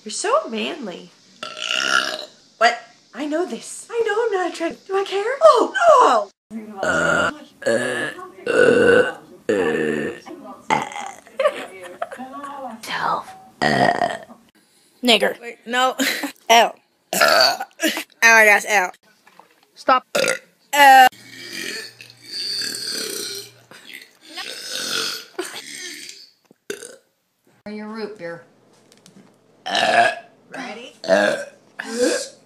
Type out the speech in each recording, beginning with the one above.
You're so manly. What? I know this. I know I'm not attractive. Do I care? Oh, Nigger. Wait, no. L. Oh my gosh, L. Stop. Your root beer. Ready?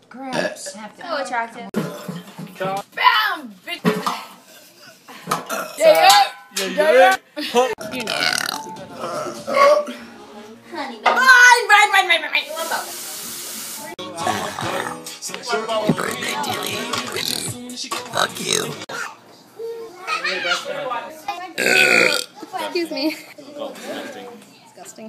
Grabs. So attractive. Bam! Yeah. You know. Honey, baby. Right. Happy birthday, dearie. Fuck you. Excuse me. Disgusting.